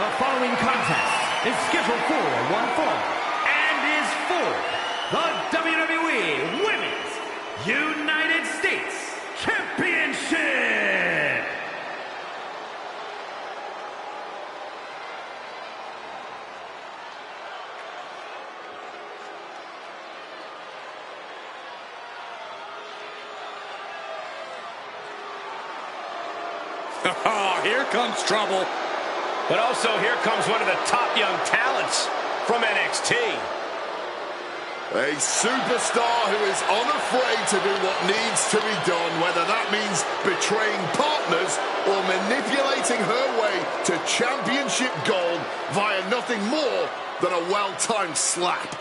The following contest is scheduled for one fall and is for the WWE Women's United States Championship. Oh, here comes trouble. But also here comes one of the top young talents from NXT. A superstar who is unafraid to do what needs to be done, whether that means betraying partners or manipulating her way to championship gold via nothing more than a well-timed slap.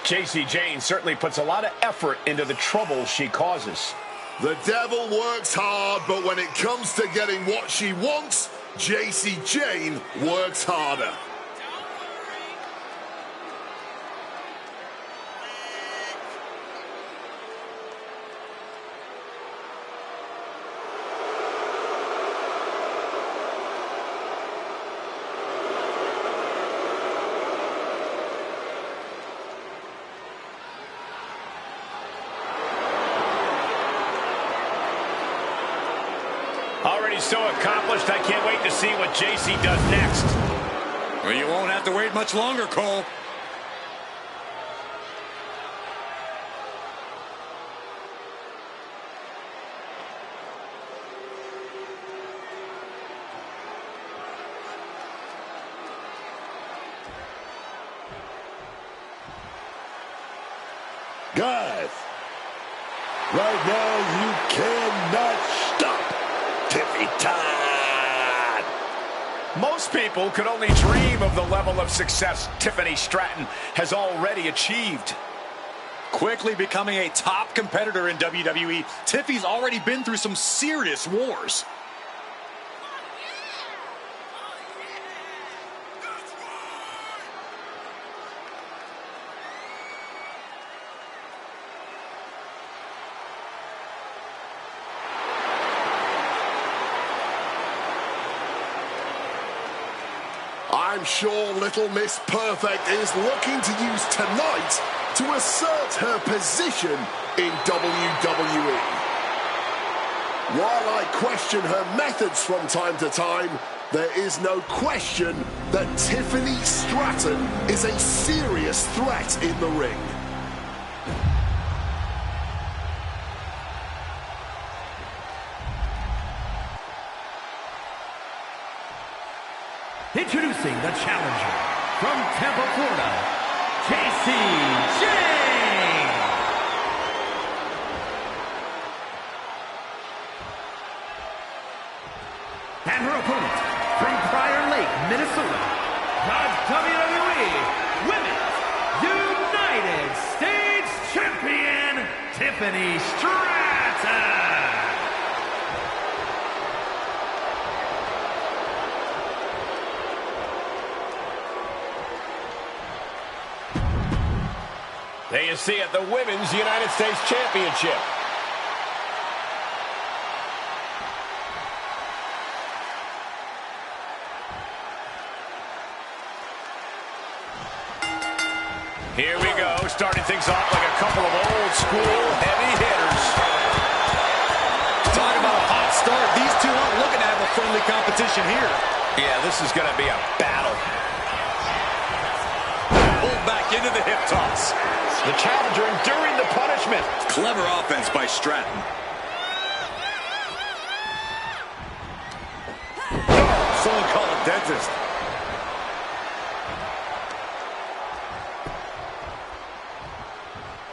Jacy Jayne certainly puts a lot of effort into the trouble she causes. The devil works hard, but when it comes to getting what she wants, Jacy Jayne works harder. Already so accomplished, I can't wait to see what Jacy does next. Well, you won't have to wait much longer, Cole. Guys, right now you cannot stop Tiffy time. Most people could only dream of the level of success Tiffany Stratton has already achieved. Quickly becoming a top competitor in WWE, Tiffy's already been through some serious wars. I'm sure Little Miss Perfect is looking to use tonight to assert her position in WWE. While I question her methods from time to time, there is no question that Tiffany Stratton is a serious threat in the ring. Introducing the challenger from Tampa, Florida, Jacy Jayne. And her opponent from Prior Lake, Minnesota, the WWE Women's United States Champion, Tiffany Stratton. There you see it, the Women's United States Championship. Here we go, starting things off like a couple of old school heavy hitters. Talk about a hot start. These two aren't looking to have a friendly competition here. Yeah, this is going to be a battle. Pulled back into the hip toss. The challenger enduring the punishment. Clever offense by Stratton. Someone call a dentist.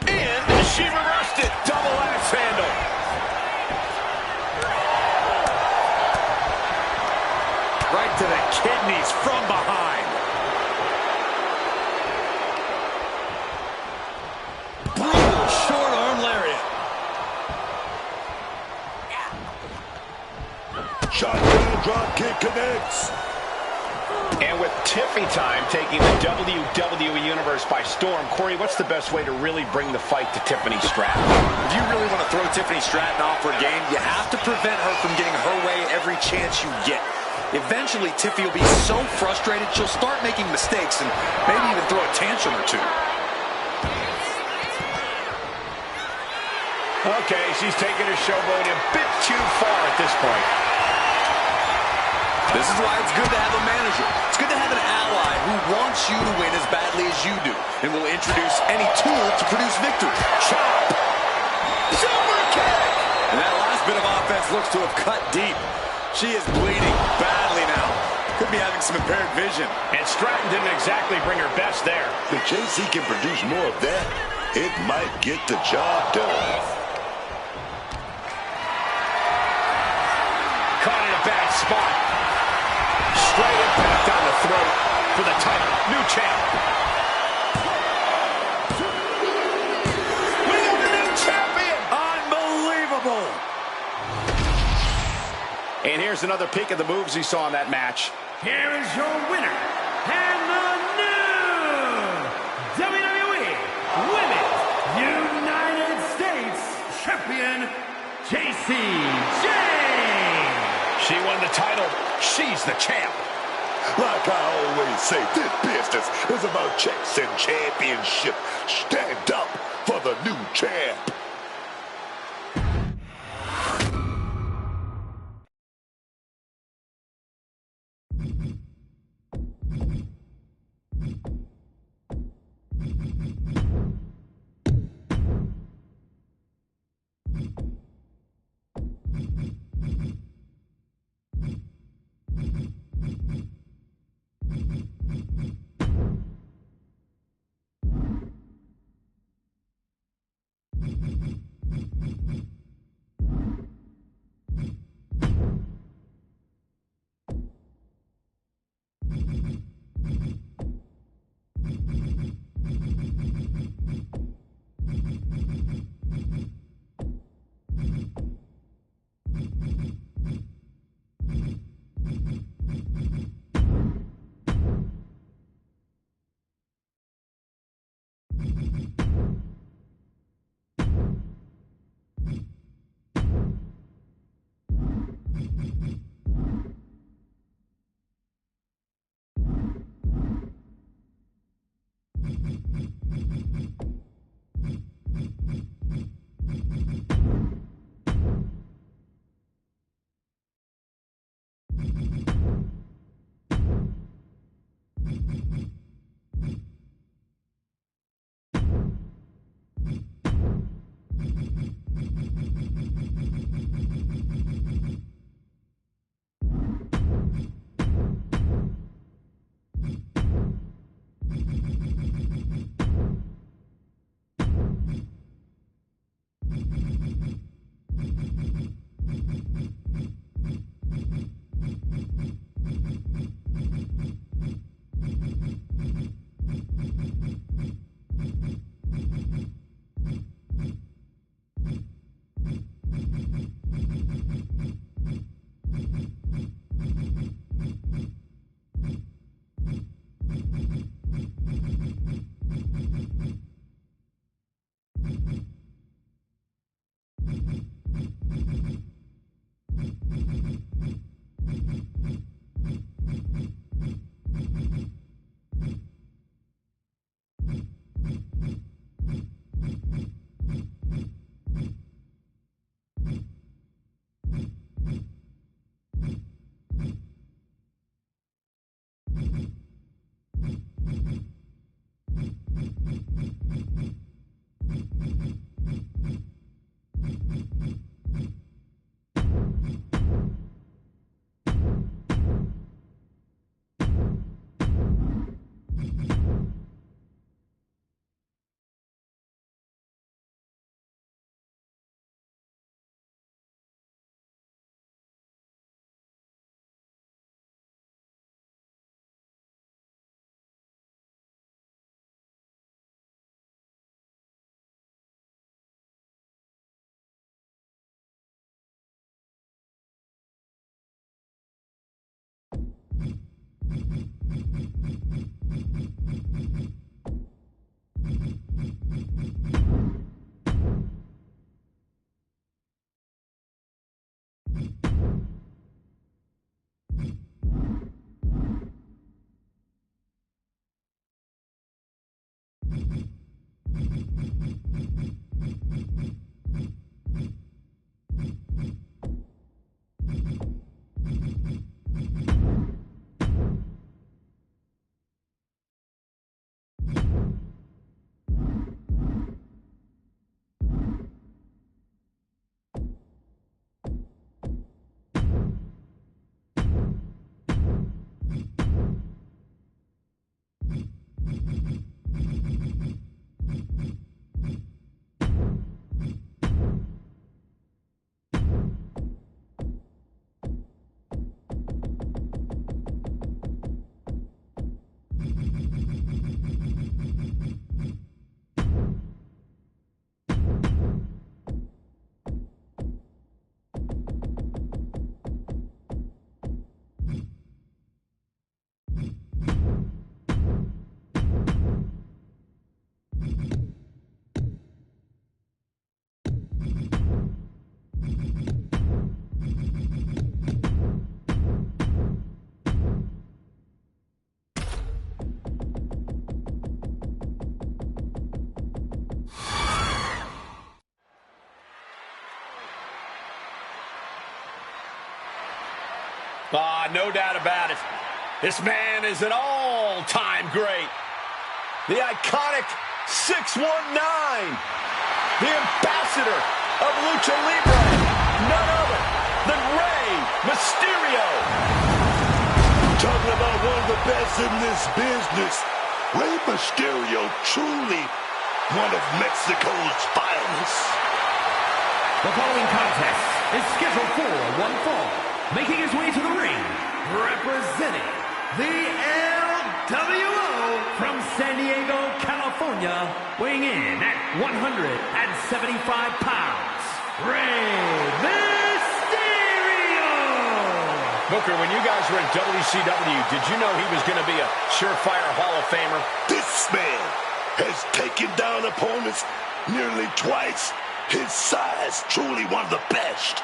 And she reversed it. Double axe handle. Right to the kidneys from behind. Shotgun drop kick connects. And with Tiffy time taking the WWE Universe by storm, Corey, what's the best way to really bring the fight to Tiffany Stratton? If you really want to throw Tiffany Stratton off her game, you have to prevent her from getting her way every chance you get. Eventually, Tiffy will be so frustrated, she'll start making mistakes and maybe even throw a tantrum or two. Okay, she's taking her showboat a bit too far at this point. This is why it's good to have a manager. It's good to have an ally who wants you to win as badly as you do and will introduce any tool to produce victory. Chop! Super kick! And that last bit of offense looks to have cut deep. She is bleeding badly now. Could be having some impaired vision. And Stratton didn't exactly bring her best there. If JC can produce more of that, it might get the job done. Caught in a bad spot. Straight impact on the throat for the title. New champ. We got the new champion. Unbelievable. And here's another peek at the moves he saw in that match. Here is your winner, and the new WWE Women's United States Champion, JC Jane. She won the title. She's the champ. Like I always say, this business is about checks and championship. Stand up for the new champ. no doubt about it. This man is an all-time great. The iconic 619. The ambassador of Lucha Libre. None other than Rey Mysterio. Talking about one of the best in this business. Rey Mysterio, truly one of Mexico's finest. The following contest is scheduled for one fall. Making his way to the ring, representing the LWO from San Diego, California, weighing in at 175 pounds, Rey Mysterio! Booker, when you guys were in WCW, did you know he was going to be a surefire Hall of Famer? This man has taken down opponents nearly twice his size. Truly one of the best.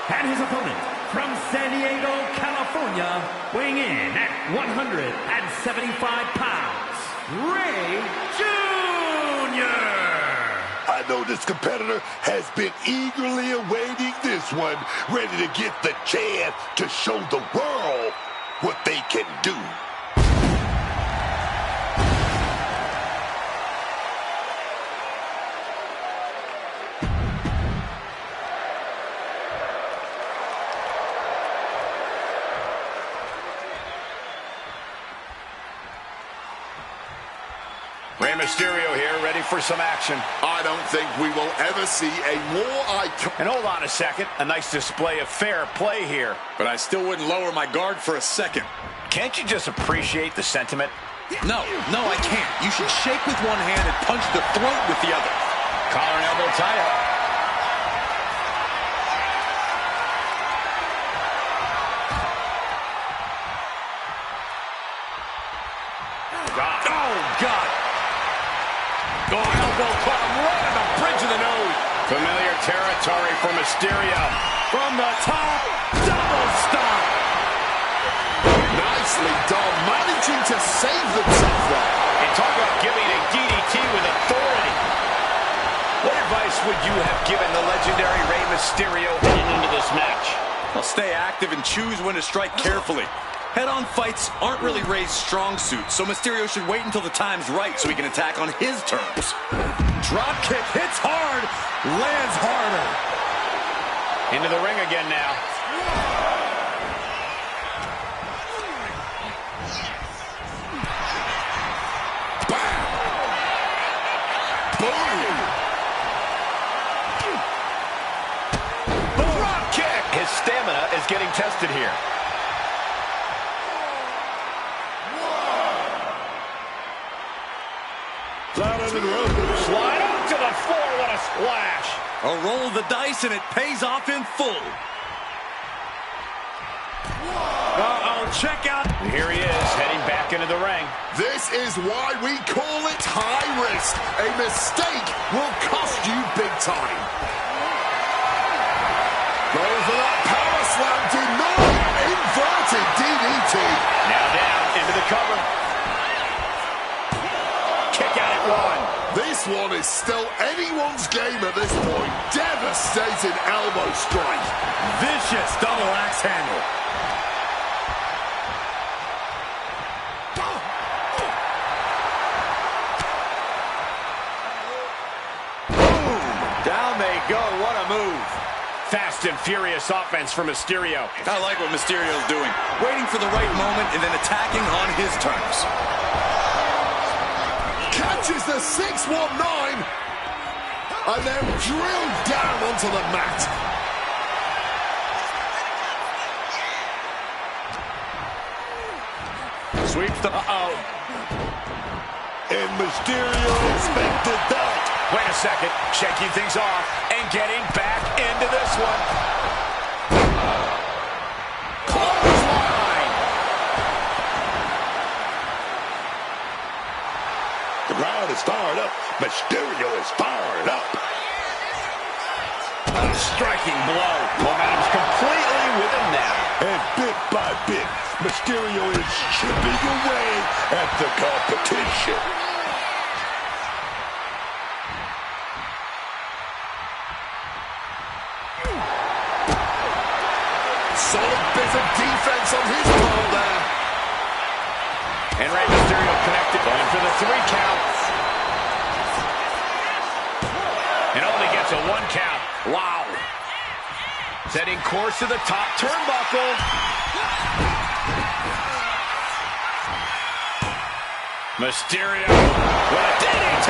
And his opponent, from San Diego, California, weighing in at 175 pounds, Rey Jr. I know this competitor has been eagerly awaiting this one, ready to get the chance to show the world what they can do. Rey Mysterio here, ready for some action. I don't think we will ever see a more iconic... And hold on a second, a nice display of fair play here. But I still wouldn't lower my guard for a second. Can't you just appreciate the sentiment? No, I can't. You should shake with one hand and punch the throat with the other. Collar and elbow tie up. Elbow club right on the bridge of the nose. Familiar territory for Mysterio. From the top, double stop. Nicely done, managing to save themselves there. And talk about giving a DDT with authority. What advice would you have given the legendary Rey Mysterio heading into this match? Well, stay active and choose when to strike carefully. Head-on fights aren't really Rey's strong suit, so Mysterio should wait until the time's right so he can attack on his terms. Drop kick hits hard, lands harder. Into the ring again now. Boom! Drop kick. His stamina is getting tested here. Slide up to the floor, what a splash. A roll of the dice and it pays off in full. Uh-oh, check out. Here he is, heading back into the ring. This is why we call it high risk. A mistake will cost you big time. Goes for that power slam, denied, inverted DDT. Now down into the cover. Kick out at one. This one is still anyone's game at this point. Devastating elbow strike. Vicious double axe handle. Boom! Down they go. What a move. Fast and furious offense for Mysterio. I like what Mysterio's doing. Waiting for the right moment and then attacking on his terms. Catches the 619 and then drilled down onto the mat. Sweeps the... And Mysterio expected that. Wait a second. Shaking things off and getting back into this one. Clothesline. The crowd is fired up. Mysterio is fired up. A striking blow. Momentum's completely with him now. And bit by bit, Mysterio is chipping away at the competition. Solid bit of defense on his part there. And Rey Mysterio connected, going for the 3 count. And only gets a 1 count. Wow. Setting course to the top turnbuckle. Mysterio with a DDT.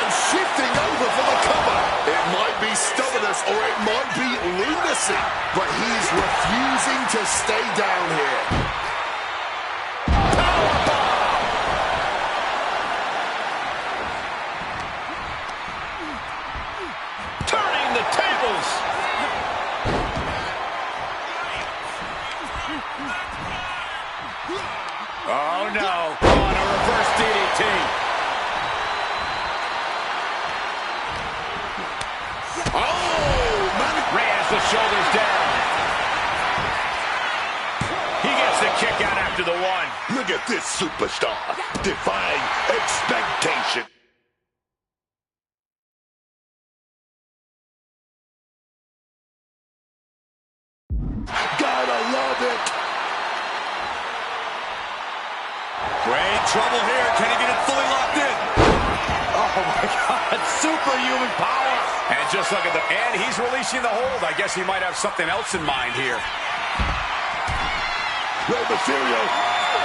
And shifting over for the cover. It might be stubbornness or it might be lunacy, but he's refusing to stay down here. Turning the tables. Oh no. On a reverse DDT. Oh, man. Rey has the shoulders down. He gets the kick out after the 1. Look at this superstar, defying expectation. Gotta love it. Great trouble here. Can he get it fully locked in? Oh my God, superhuman power. And just look at and he's releasing the hold. I guess he might have something else in mind here. Rey Mysterio.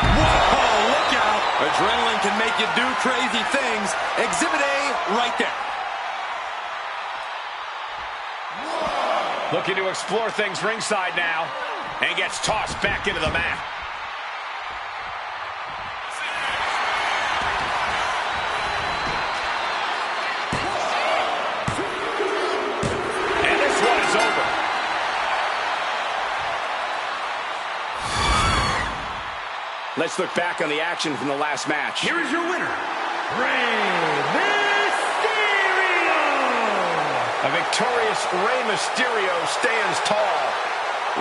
Whoa, look out. Adrenaline can make you do crazy things. Exhibit A right there. Looking to explore things ringside now. And gets tossed back into the mat. And this one is over. Let's look back on the action from the last match. Here is your winner, Rey Mysterio! A victorious Rey Mysterio stands tall.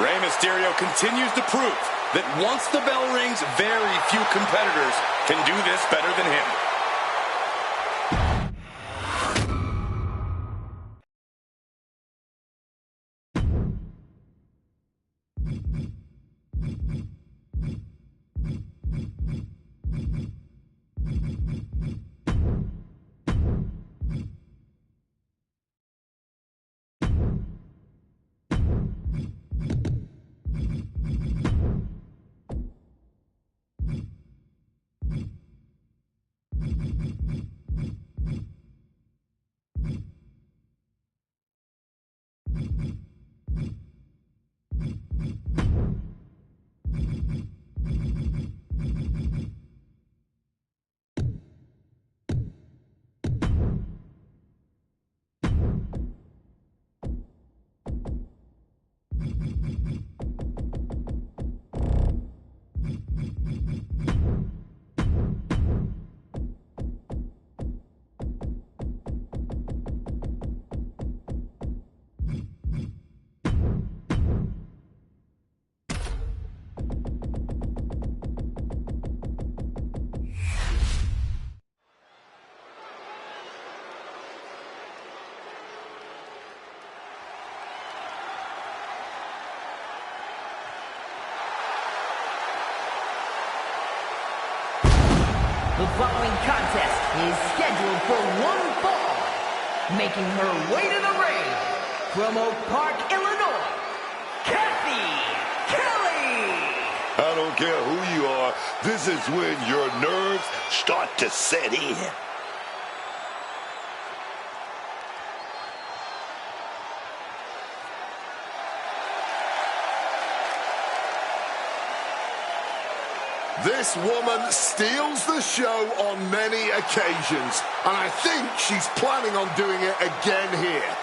Rey Mysterio continues to prove that once the bell rings, very few competitors can do this better than him. The following contest is scheduled for one fall. Making her way to the ring from Oak Park, Illinois, Kathy Kelly. I don't care who you are. This is when your nerves start to set in. This woman steals the show on many occasions, and I think she's planning on doing it again here.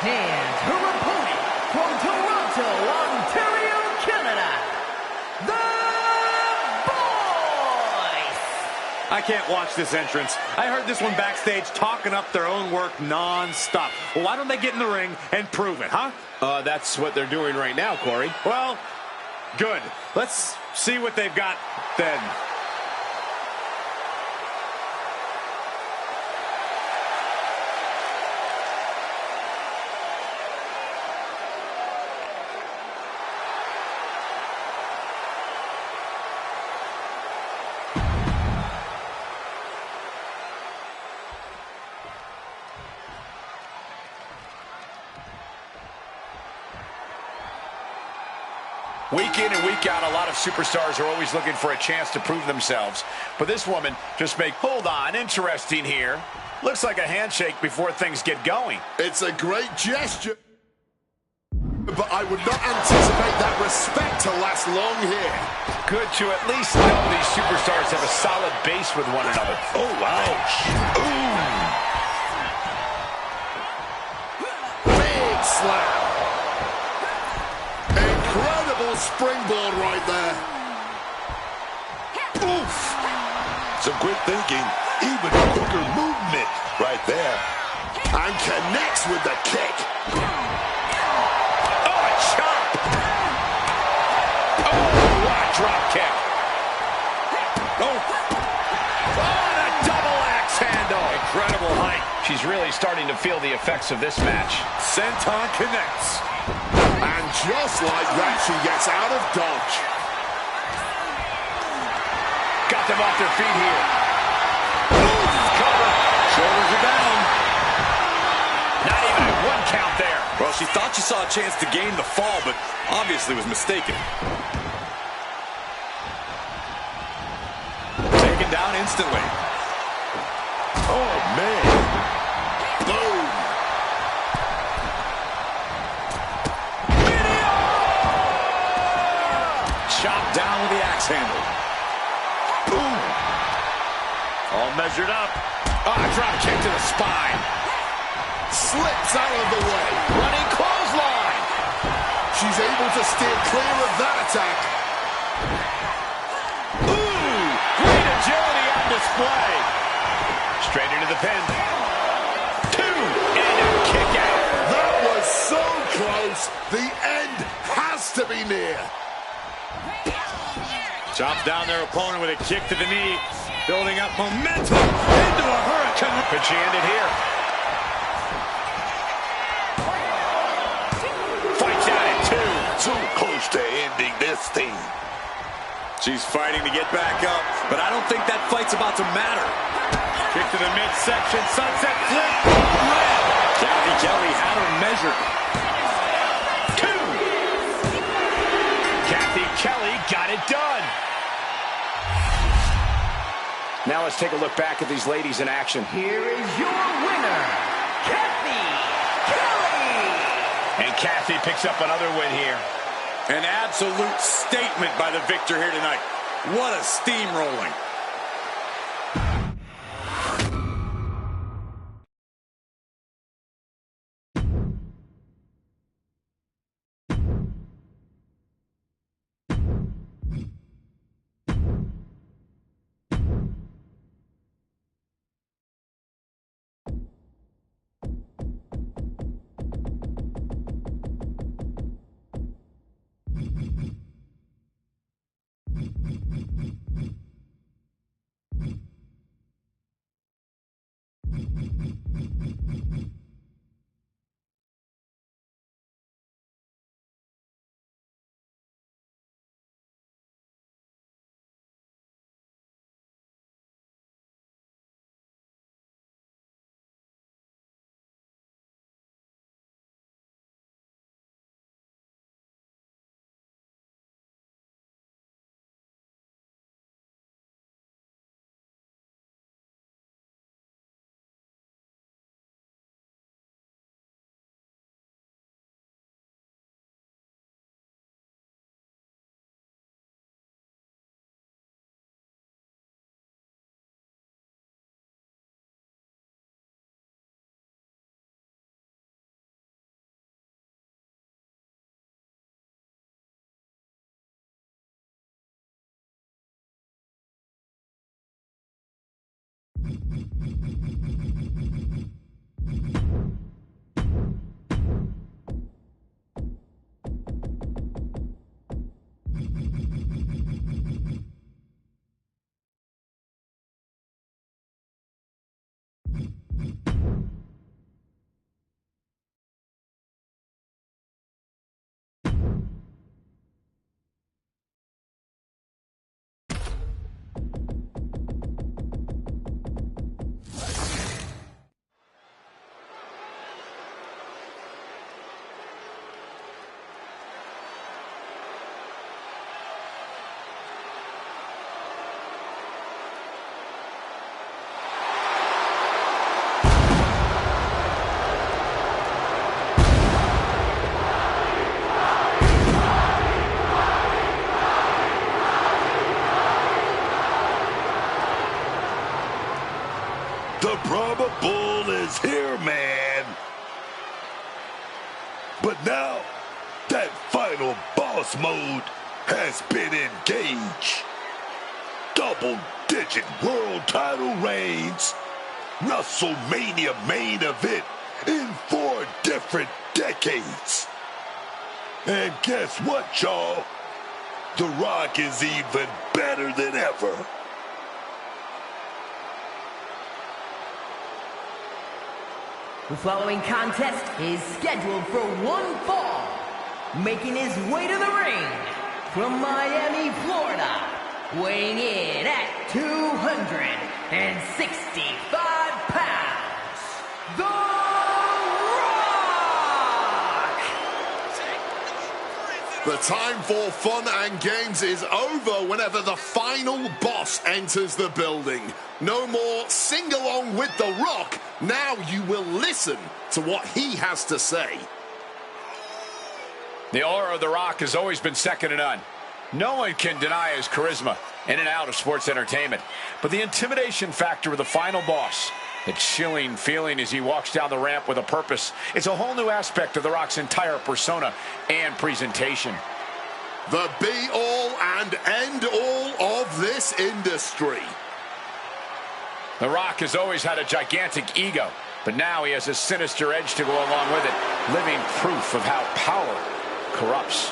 And her opponent from Toronto, Ontario, Canada, The Boys! I can't watch this entrance. I heard this one backstage talking up their own work non-stop. Well, why don't they get in the ring and prove it, huh? That's what they're doing right now, Corey. Well, good. Let's see what they've got then. Week in and week out, a lot of superstars are always looking for a chance to prove themselves. But this woman just hold on, interesting here. Looks like a handshake before things get going. It's a great gesture, but I would not anticipate that respect to last long here. Good to at least know these superstars have a solid base with one another. Oh, ouch. Ooh. Big slap. Incredible springboard right there. Oof. Some quick thinking, even quicker movement right there. And connects with the kick. Oh, a chop. Oh, what a drop kick. Oh, and a double axe handle. Incredible height. She's really starting to feel the effects of this match. Senton connects. And just like that, she gets out of dodge. Got them off their feet here. Oof, cover. Shoulders are down. Not even a 1 count there. Well, she thought she saw a chance to gain the fall, but obviously was mistaken. Taken down instantly. Oh, man. Boom. Chopped down with the axe handle. Ooh. All measured up. Oh, drop kick to the spine. Slips out of the way. Running clothesline. She's able to steer clear of that attack. Ooh, great agility on display. Straight into the pin. 2, and a kick out. That was so close. The end has to be near. Chops down their opponent with a kick to the knee. Building up momentum into a hurricane. Could she end it here? Fights out at 2. So close to ending this thing. She's fighting to get back up, but I don't think that fight's about to matter. Kick to the midsection. Sunset flip. Kathy Kelly had her measured. 2. Kathy Kelly got it done. Now let's take a look back at these ladies in action. Here is your winner, Kathy Kelly! And Kathy picks up another win here. An absolute statement by the victor here tonight. What a steamrolling. The Brahma Bull is here, man. But now, that final boss mode has been engaged. Double-digit world title reigns, WrestleMania main event in 4 different decades. And guess what, y'all? The Rock is even better than ever. The following contest is scheduled for one fall. Making his way to the ring from Miami, Florida, weighing in at 265 pounds, The Rock! The time for fun and games is over whenever the final boss enters the building. No more sing along with The Rock. Now you will listen to what he has to say. The aura of The Rock has always been second to none. No one can deny his charisma in and out of sports entertainment. But the intimidation factor of the final boss, the chilling feeling as he walks down the ramp with a purpose, it's a whole new aspect of The Rock's entire persona and presentation. The be-all and end-all of this industry. The Rock has always had a gigantic ego, but now he has a sinister edge to go along with it, living proof of how power corrupts.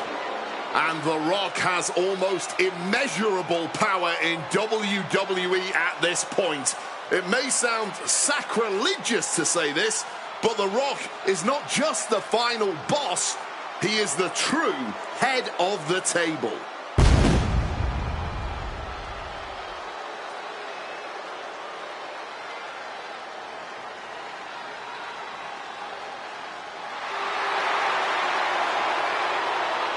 And The Rock has almost immeasurable power in WWE at this point. It may sound sacrilegious to say this, but The Rock is not just the final boss, he is the true head of the table.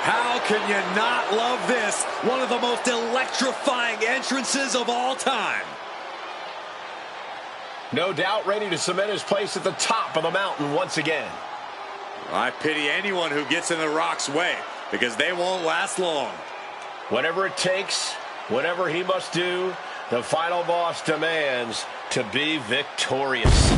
How can you not love this? One of the most electrifying entrances of all time. No doubt ready to cement his place at the top of the mountain once again. I pity anyone who gets in The Rock's way, because they won't last long. Whatever it takes, whatever he must do, the final boss demands to be victorious.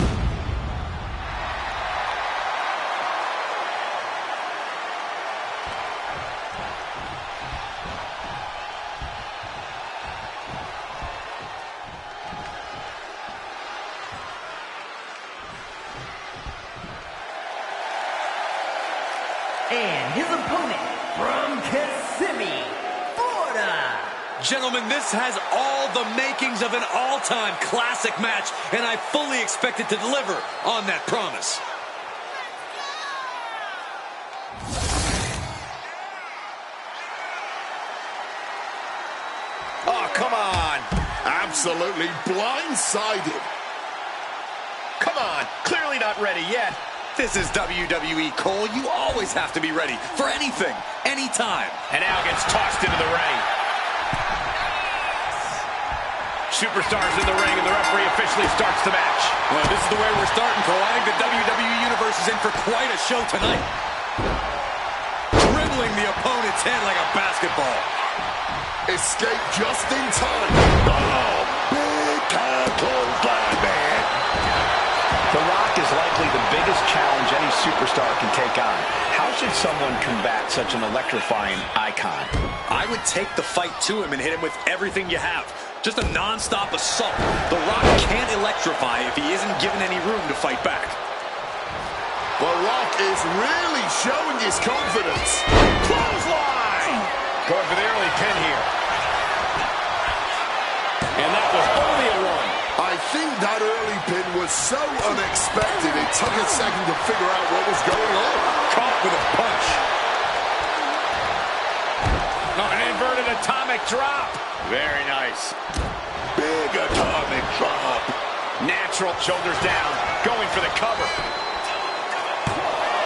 And his opponent from Kissimmee, Florida. Gentlemen, this has all the makings of an all-time classic match, and I fully expect it to deliver on that promise. Oh, come on. Absolutely blindsided. Come on, clearly not ready yet. This is WWE, Cole. You always have to be ready for anything, anytime. And now gets tossed into the ring. Superstars in the ring, and the referee officially starts the match. Well, this is the way we're starting, Cole. I think the WWE Universe is in for quite a show tonight. Dribbling the opponent's head like a basketball. Escape just in time. Oh, big time clothesline, man. The Rock is likely the biggest challenge any superstar can take on. How should someone combat such an electrifying icon? I would take the fight to him and hit him with everything you have. Just a non-stop assault. The Rock can't electrify if he isn't given any room to fight back. The Rock is really showing his confidence. Clothesline! Going for the early pin here. And that was only a one. I think that early pin was so unexpected, it took a second to figure out what was going on. Caught with a punch. An inverted atomic drop. Very nice. Big atomic drop. Natural, shoulders down, going for the cover.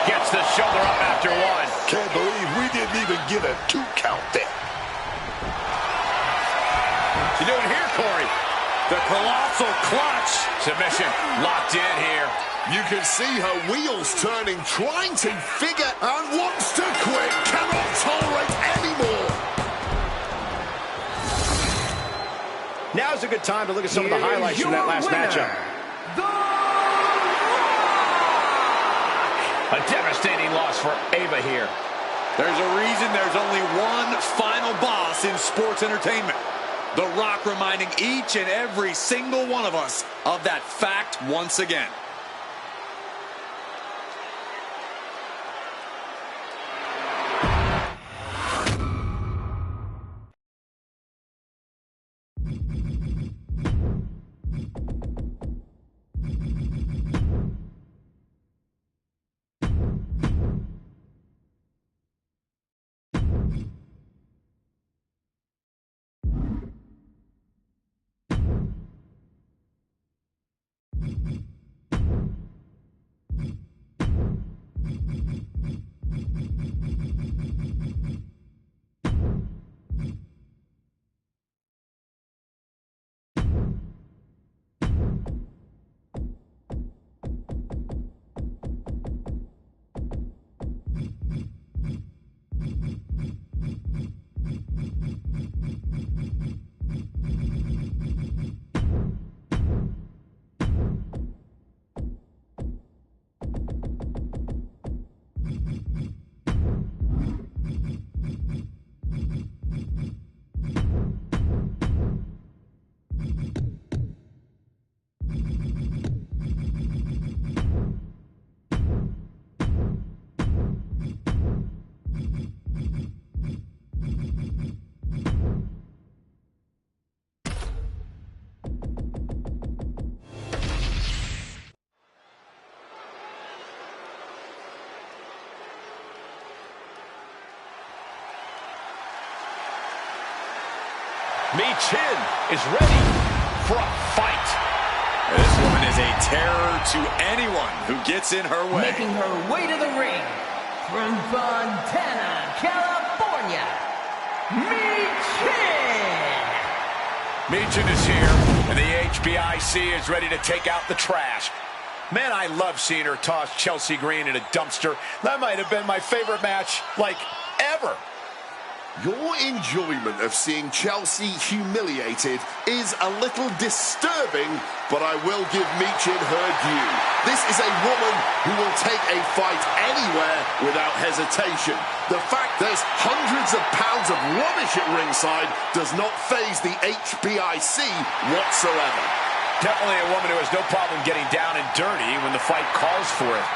Gets the shoulder up after one. Can't believe we didn't even get a 2 count there. What's he doing here, Corey? The colossal clutch. Submission locked in here. You can see her wheels turning, trying to figure and wants to quit. Cannot tolerate anymore. Now's a good time to look at some of the highlights from that last matchup. A devastating loss for Ava here. There's a reason there's only one final boss in sports entertainment. The Rock reminding each and every single one of us of that fact once again. Michin is ready for a fight. This woman is a terror to anyone who gets in her way. Making her way to the ring from Fontana, California, Michin! Michin is here, and the HBIC is ready to take out the trash. Man, I love seeing her toss Chelsea Green in a dumpster. That might have been my favorite match, like, ever. Your enjoyment of seeing Chelsea humiliated is a little disturbing, but I will give Michin her due. This is a woman who will take a fight anywhere without hesitation. The fact there's hundreds of pounds of rubbish at ringside does not faze the HBIC whatsoever. Definitely a woman who has no problem getting down and dirty when the fight calls for it.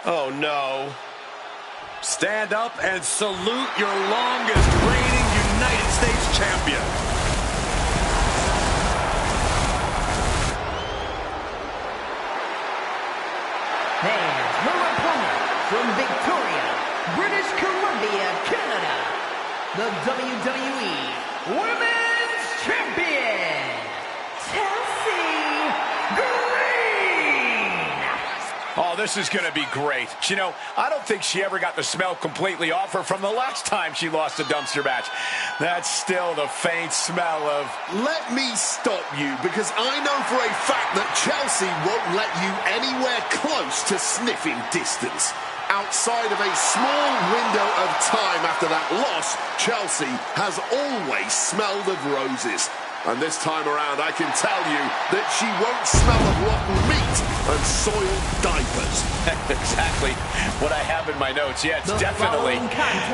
Oh, no. Stand up and salute your longest reigning United States champion. And her opponent from Victoria, British Columbia, Canada, the WWE Women's Champion, Chelsea Green. Oh, Oh, this is going to be great. You know, I don't think she ever got the smell completely off her from the last time she lost a dumpster match. That's still the faint smell of... Let me stop you, because I know for a fact that Chelsea won't let you anywhere close to sniffing distance. Outside of a small window of time after that loss, Chelsea has always smelled of roses. And this time around, I can tell you that she won't smell of rotten meat and soiled diapers. Exactly what I have in my notes. Yeah, it's definitely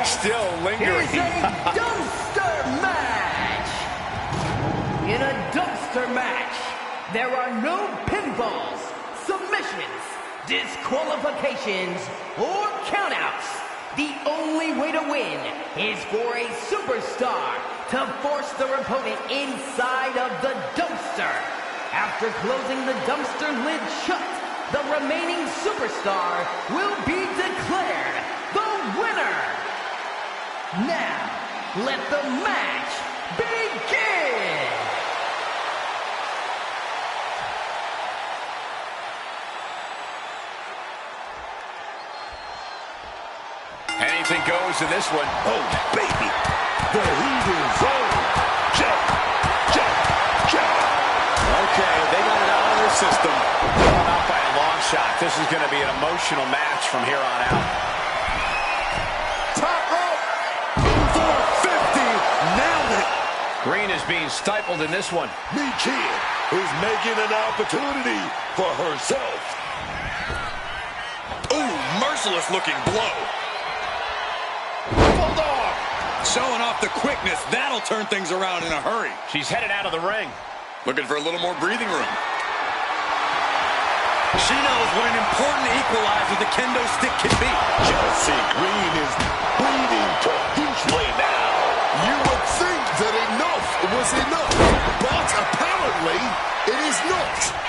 still lingering. Here's a dumpster match. In a dumpster match, there are no pinfalls, submissions, disqualifications, or countouts. The only way to win is for a superstar to force their opponent inside of the dumpster. After closing the dumpster lid shut, the remaining superstar will be declared the winner. Now, let the match begin! Anything goes in this one. Oh, baby. The heat is on. Jump, jump, jump. Okay, they got it out of their system. Not by a long shot. This is going to be an emotional match from here on out. Top rope. 450. Nailed it. Green is being stifled in this one. Michin is making an opportunity for herself. Ooh, merciless looking blow. Showing off the quickness. That'll turn things around in a hurry. She's headed out of the ring. Looking for a little more breathing room. She knows what an important equalizer the kendo stick can be. Chelsea Green is bleeding profusely now. You would think that enough was enough, but apparently it is not.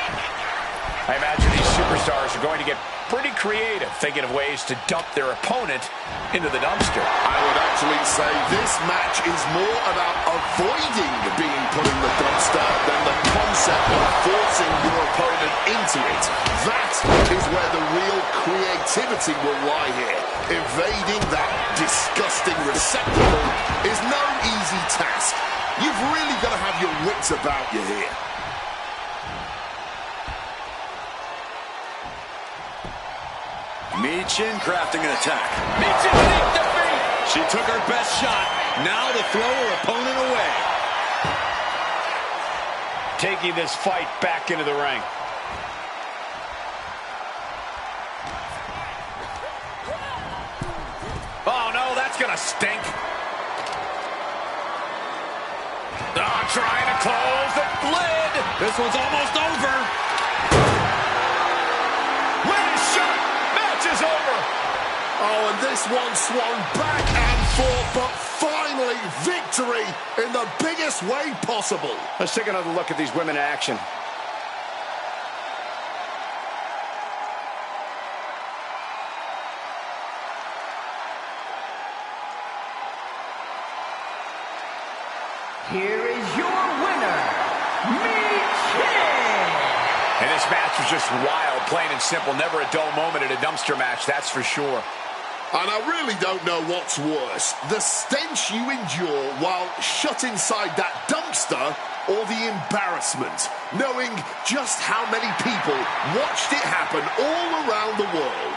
I imagine these superstars are going to get pretty creative, thinking of ways to dump their opponent into the dumpster. I would actually say this match is more about avoiding being put in the dumpster than the concept of forcing your opponent into it. That is where the real creativity will lie here. Evading that disgusting receptacle is no easy task. You've really got to have your wits about you here. Michin crafting an attack. Michin takes the feet. She took her best shot. Now to throw her opponent away. Taking this fight back into the ring. Oh, no, that's going to stink. Oh, trying to close the lid. This one's almost over. Is over. Oh, and this one swung back and forth, but finally victory in the biggest way possible. Let's take another look at these women in action. Here is your winner, Michin! And this match was just wild, plain and simple. Never a dull moment in a dumpster match, that's for sure. And I really don't know what's worse, the stench you endure while shut inside that dumpster, or the embarrassment, knowing just how many people watched it happen all around the world.